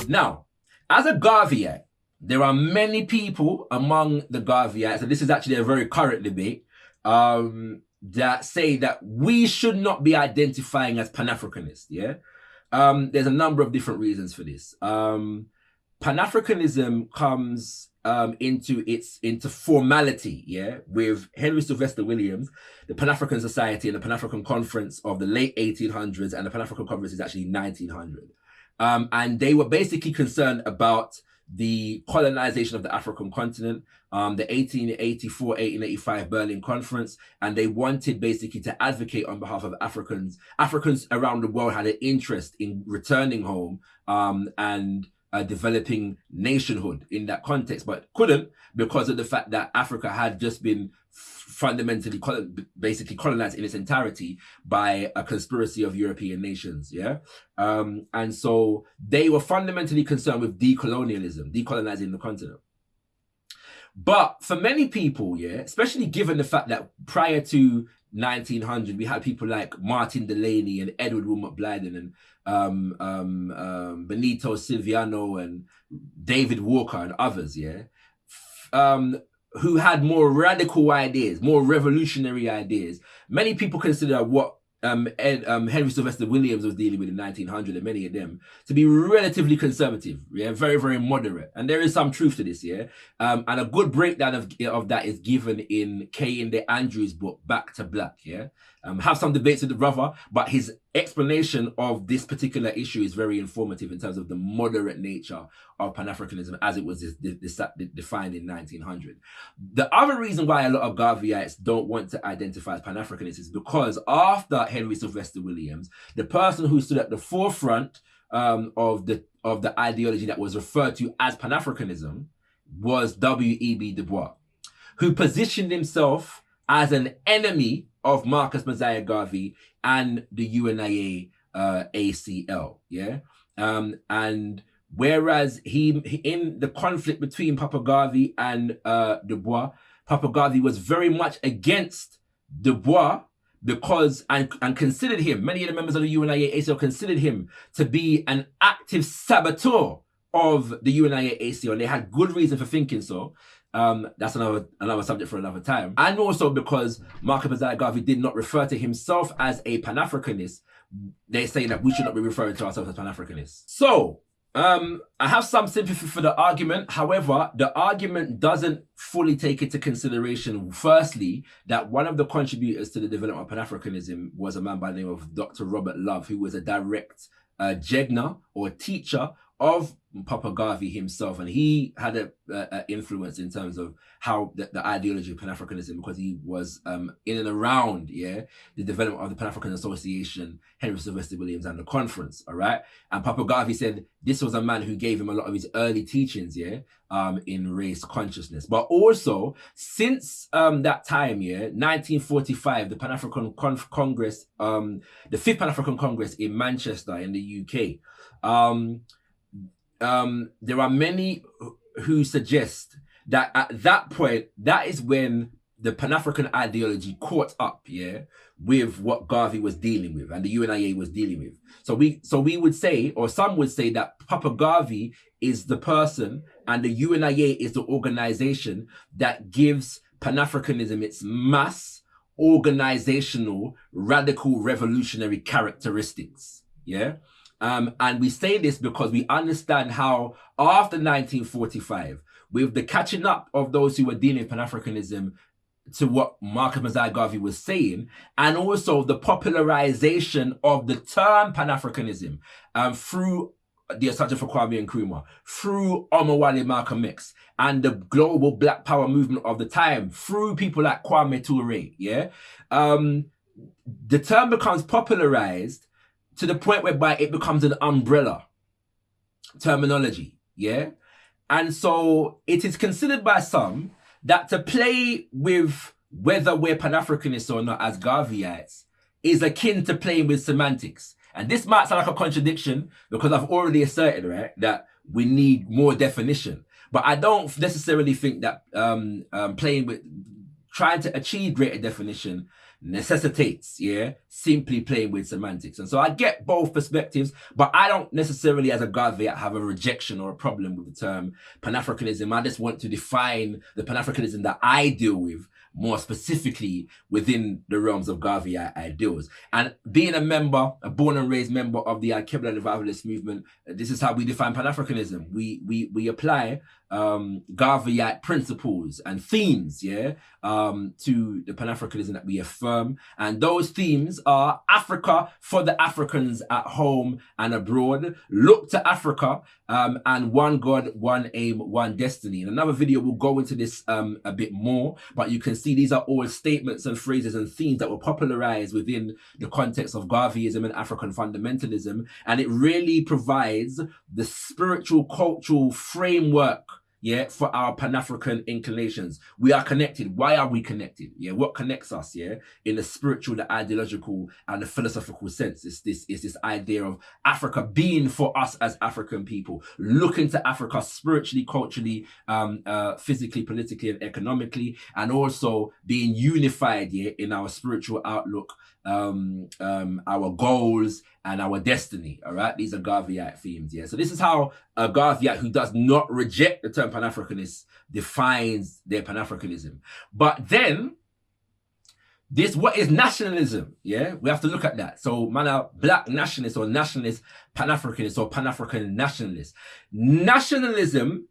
Now, as a Garveyite, there are many people among the Garveyites, and this is actually a very current debate, that say that we should not be identifying as Pan-Africanists, yeah? There's a number of different reasons for this. Pan-Africanism comes into formality, yeah, with Henry Sylvester Williams, the Pan-African Society and the Pan-African Conference of the late 1800s, and the Pan-African Conference is actually 1900. And they were basically concerned about the colonization of the African continent, the 1884-1885 Berlin Conference, and they wanted basically to advocate on behalf of Africans. Africans around the world had an interest in returning home and developing nationhood in that context, but couldn't because of the fact that Africa had just been fundamentally basically colonized in its entirety by a conspiracy of European nations, yeah? And so they were fundamentally concerned with decolonialism, decolonizing the continent. But for many people, yeah, especially given the fact that prior to 1900, we had people like Martin Delaney and Edward Wilmot Blyden and Benito Silviano and David Walker and others, yeah, who had more radical ideas, more revolutionary ideas. Many people consider what Henry Sylvester Williams was dealing with in 1900, and many of them, to be relatively conservative, yeah, very, very moderate. And there is some truth to this, yeah. And a good breakdown of that is given in K. Inde Andrews' book, Back to Black, yeah. Have some debates with the brother, but his explanation of this particular issue is very informative in terms of the moderate nature of Pan-Africanism as it was defined in 1900. The other reason why a lot of Garveyites don't want to identify as Pan-Africanists is because after Henry Sylvester Williams, the person who stood at the forefront of the ideology that was referred to as Pan-Africanism was W.E.B. Du Bois, who positioned himself as an enemy of Marcus Mosiah Garvey and the UNIA ACL, yeah? And whereas he in the conflict between Papa Garvey and Du Bois, Papa Garvey was very much against Du Bois because, and considered him, many of the members of the UNIA ACL considered him to be an active saboteur of the UNIA ACL, and they had good reason for thinking so. That's another subject for another time. And also because Marcus Mosiah Garvey did not refer to himself as a Pan-Africanist, they say that we should not be referring to ourselves as Pan-Africanists. So, I have some sympathy for the argument. However, the argument doesn't fully take into consideration, firstly, that one of the contributors to the development of Pan-Africanism was a man by the name of Dr. Robert Love, who was a direct Jegna or teacher of Papa Garvey himself, and he had an influence in terms of how the ideology of Pan-Africanism, because he was in and around, yeah, the development of the Pan-African Association, Henry Sylvester Williams, and the conference, all right? And Papa Garvey said this was a man who gave him a lot of his early teachings, yeah, in race consciousness. But also, since that time, yeah, 1945, the Pan-African Congress, the 5th Pan-African Congress in Manchester in the UK, there are many who suggest that at that point, that is when the Pan-African ideology caught up, yeah, with what Garvey was dealing with and the UNIA was dealing with. So we would say, or some would say, that Papa Garvey is the person and the UNIA is the organization that gives Pan-Africanism its mass, organizational, radical, revolutionary characteristics, yeah? And we say this because we understand how after 1945, with the catching up of those who were dealing with Pan-Africanism to what Marcus Mosiah Garvey was saying, and also the popularization of the term Pan-Africanism through the Asante for Kwame Nkrumah, through Omowale Malcolm X, and the global Black Power movement of the time, through people like Kwame Ture, yeah? The term becomes popularized to the point whereby it becomes an umbrella terminology, yeah? And so it is considered by some that to play with whether we're Pan-Africanists or not as Garveyites is akin to playing with semantics. And this might sound like a contradiction because I've already asserted, right, that we need more definition. But I don't necessarily think that trying to achieve greater definition necessitates, yeah, simply playing with semantics. And so I get both perspectives, but I don't necessarily, as a Garveyite, have a rejection or a problem with the term Pan-Africanism. I just want to define the Pan-Africanism that I deal with more specifically within the realms of Garveyite ideals. And being a born and raised member of the Al-Qibla revivalist movement, this is how we define Pan-Africanism. We apply Garveyite principles and themes, yeah, to the Pan-Africanism that we affirm. And those themes are Africa for the Africans at home and abroad, look to Africa, and one God, one aim, one destiny. In another video, we'll go into this a bit more, but you can see these are all statements and phrases and themes that were popularized within the context of Garveyism and African fundamentalism. And it really provides the spiritual, cultural framework, yeah, for our Pan-African inclinations. We are connected. Why are we connected? Yeah, what connects us, yeah, in the spiritual, the ideological, and the philosophical sense? Is this idea of Africa being for us as African people, looking to Africa spiritually, culturally, physically, politically, and economically, and also being unified, yeah, in our spiritual outlook, our goals, and our destiny. All right, these are Garveyite themes. Yeah, so this is how a Garveyite who does not reject the term Pan-Africanist defines their Pan-Africanism. But then, what is nationalism? Yeah, we have to look at that. So, man, are black nationalists or nationalist Pan-Africanists or Pan-African nationalists. Nationalism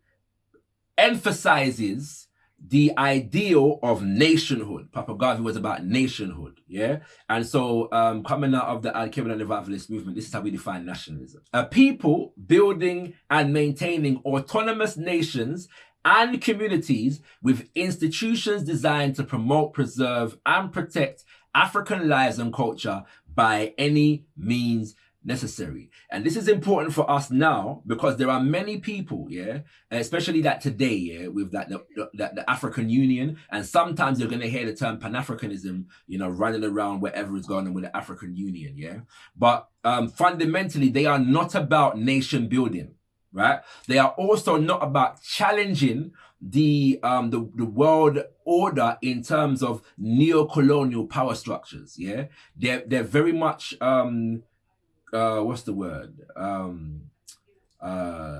emphasizes the ideal of nationhood. Papa Garvey was about nationhood, yeah? And so coming out of the Al-Qibla revivalist movement, this is how we define nationalism. A people building and maintaining autonomous nations and communities with institutions designed to promote, preserve, and protect African lives and culture by any means necessary. And this is important for us now because there are many people, yeah, especially that today, yeah, with the African Union, and sometimes you're going to hear the term Pan-Africanism, you know, running around wherever it's going on with the African Union, yeah. But fundamentally, they are not about nation building, right? They are also not about challenging the world order in terms of neo-colonial power structures, yeah. They're very much what's the word?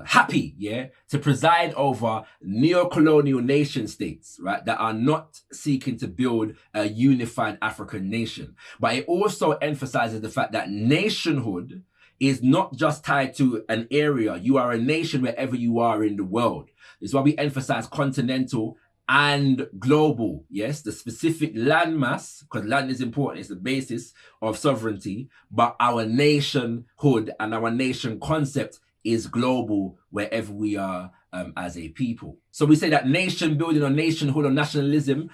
Happy, yeah, to preside over neo-colonial nation states, right, that are not seeking to build a unified African nation. But it also emphasizes the fact that nationhood is not just tied to an area. You are a nation wherever you are in the world. This is why we emphasize continental and global, yes, the specific landmass, because land is important, it's the basis of sovereignty, but our nationhood and our nation concept is global wherever we are as a people. So we say that nation building or nationhood or nationalism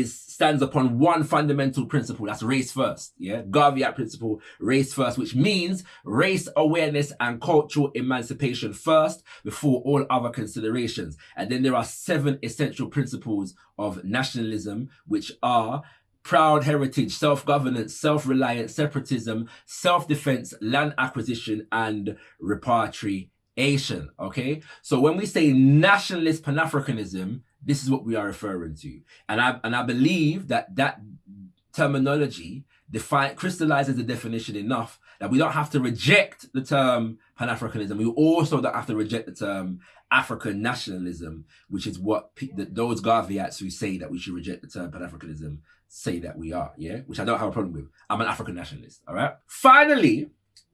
stands upon one fundamental principle, that's race first, yeah? Garveyite principle, race first, which means race awareness and cultural emancipation first before all other considerations. And then there are 7 essential principles of nationalism, which are proud heritage, self-governance, self-reliance, separatism, self-defense, land acquisition, and repatriation, okay? So when we say nationalist Pan-Africanism, this is what we are referring to. And I believe that that terminology crystallizes the definition enough that we don't have to reject the term Pan-Africanism. We also don't have to reject the term African nationalism, which is what those Garveyites who say that we should reject the term Pan-Africanism say that we are, yeah? Which I don't have a problem with. I'm an African nationalist, all right? Finally,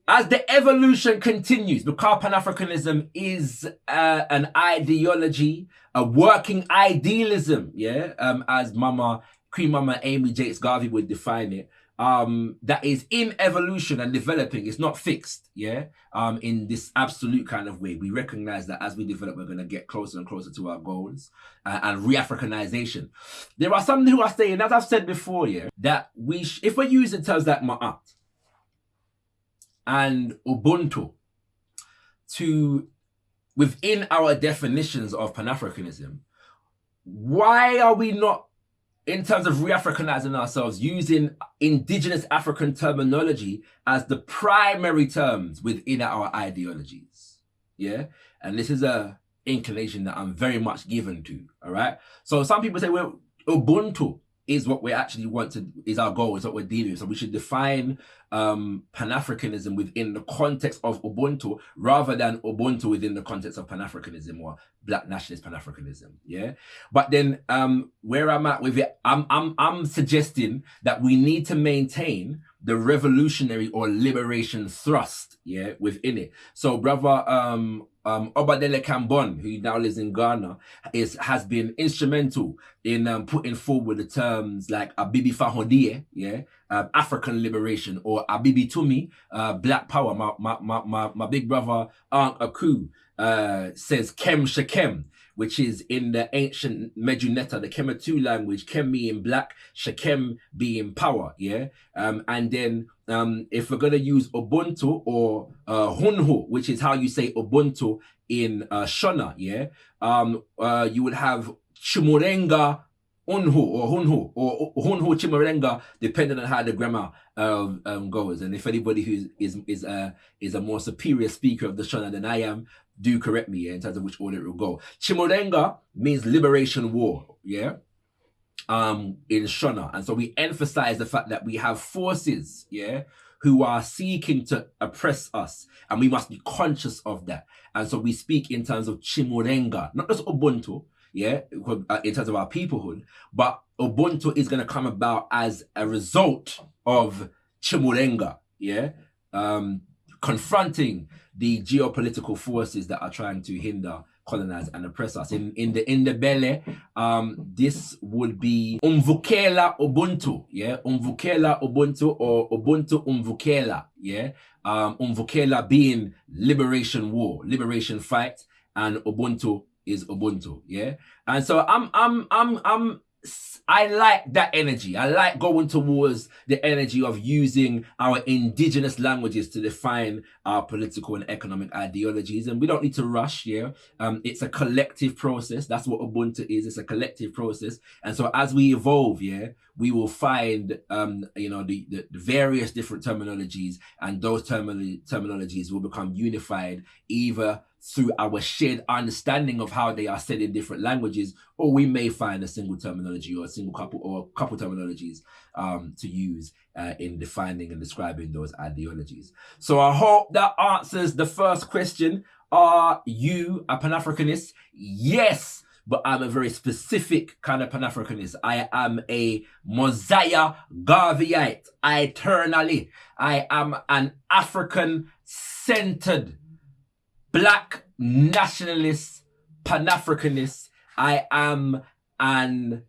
as the evolution continues, because Pan-Africanism is an ideology, a working idealism, yeah? As Queen Mama Amy Jakes Garvey would define it, that is in evolution and developing. It's not fixed, yeah? In this absolute kind of way. We recognize that as we develop, we're going to get closer and closer to our goals and re-Africanization. There are some who are saying, as I've said before, yeah, that if we're using terms like Ma'at and Ubuntu within our definitions of Pan-Africanism, why are we not, in terms of re-Africanizing ourselves, using indigenous African terminology as the primary terms within our ideologies? Yeah? And this is a inclination that I'm very much given to, all right? So some people say, well, Ubuntu, is what we actually want to, is our goal, is what we're dealing with. So we should define Pan-Africanism within the context of Ubuntu rather than Ubuntu within the context of Pan-Africanism or Black nationalist Pan-Africanism. Yeah. But then where I'm at with it, I'm suggesting that we need to maintain the revolutionary or liberation thrust, yeah, within it. So brother Obadele Kambon, who now lives in Ghana, has been instrumental in putting forward the terms like ABIBIFAHODIE, yeah, African liberation, or ABIBITUMI, Black Power. My big brother Aunt Aku says Kem Shekem, which is in the ancient Medunetta, the Kemetu language, Kem being black, Shekem being power, yeah? And then if we're gonna use Ubuntu or Hunhu, which is how you say Ubuntu in Shona, yeah? You would have Chimurenga Unhu or Hunhu or Hunhu Chimurenga, depending on how the grammar goes. And if anybody who is a more superior speaker of the Shona than I am, do correct me, yeah, in terms of which order it will go. Chimurenga means liberation war, yeah, in Shona. And so we emphasize the fact that we have forces, yeah, who are seeking to oppress us, and we must be conscious of that. And so we speak in terms of Chimurenga, not just Ubuntu, yeah, in terms of our peoplehood, but Ubuntu is going to come about as a result of Chimurenga, yeah, confronting the geopolitical forces that are trying to hinder, colonize, and oppress us. In the belly, this would be Umvukela Ubuntu, yeah, Umvukela Ubuntu or Ubuntu Umvukela, yeah, Umvukela being liberation war, liberation fight, and Ubuntu is Ubuntu, yeah. And so I like that energy. I like going towards the energy of using our indigenous languages to define our political and economic ideologies. And we don't need to rush, yeah. It's a collective process. That's what Ubuntu is. It's a collective process. And so as we evolve, yeah, we will find, you know, the various different terminologies, and those terminologies will become unified either through our shared understanding of how they are said in different languages, or we may find a single terminology or a couple terminologies to use in defining and describing those ideologies. So I hope that answers the first question. Are you a Pan-Africanist? Yes, but I'm a very specific kind of Pan-Africanist. I am a Mosiah Garveyite, eternally. I am an African-centered Black nationalist, Pan-Africanist. I am an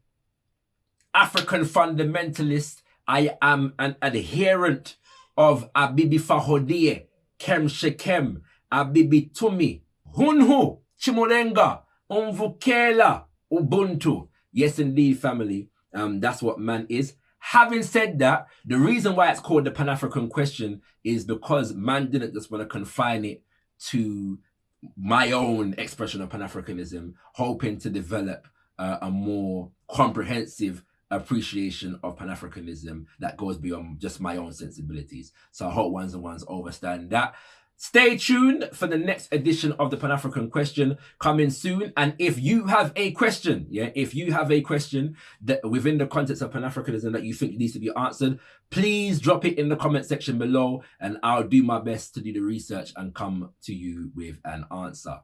African fundamentalist. I am an adherent of ABIBIFAHODIE, Kem Shekem, ABIBITUMI, Hunhu, Chimurenga, Umvukela, Ubuntu. Yes, indeed, family. That's what man is. Having said that, the reason why it's called the Pan-African question is because man didn't just want to confine it to my own expression of Pan-Africanism, hoping to develop a more comprehensive appreciation of Pan-Africanism that goes beyond just my own sensibilities. So I hope ones and ones understand that. Stay tuned for the next edition of the Pan-African question coming soon. And if you have a question, yeah, if you have a question that within the context of Pan-Africanism that you think needs to be answered, please drop it in the comment section below, and I'll do my best to do the research and come to you with an answer.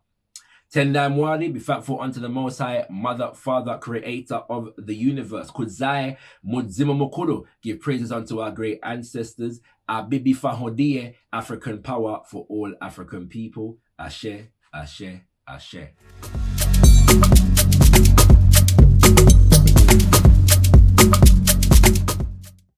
Tendai Mwali, be thankful unto the Most High, Mother, Father, Creator of the universe. Kudzai Mudzima Mukuru, give praises unto our great ancestors. ABIBIFAHODIE, African power for all African people. Ashe, Ashe, Ashe.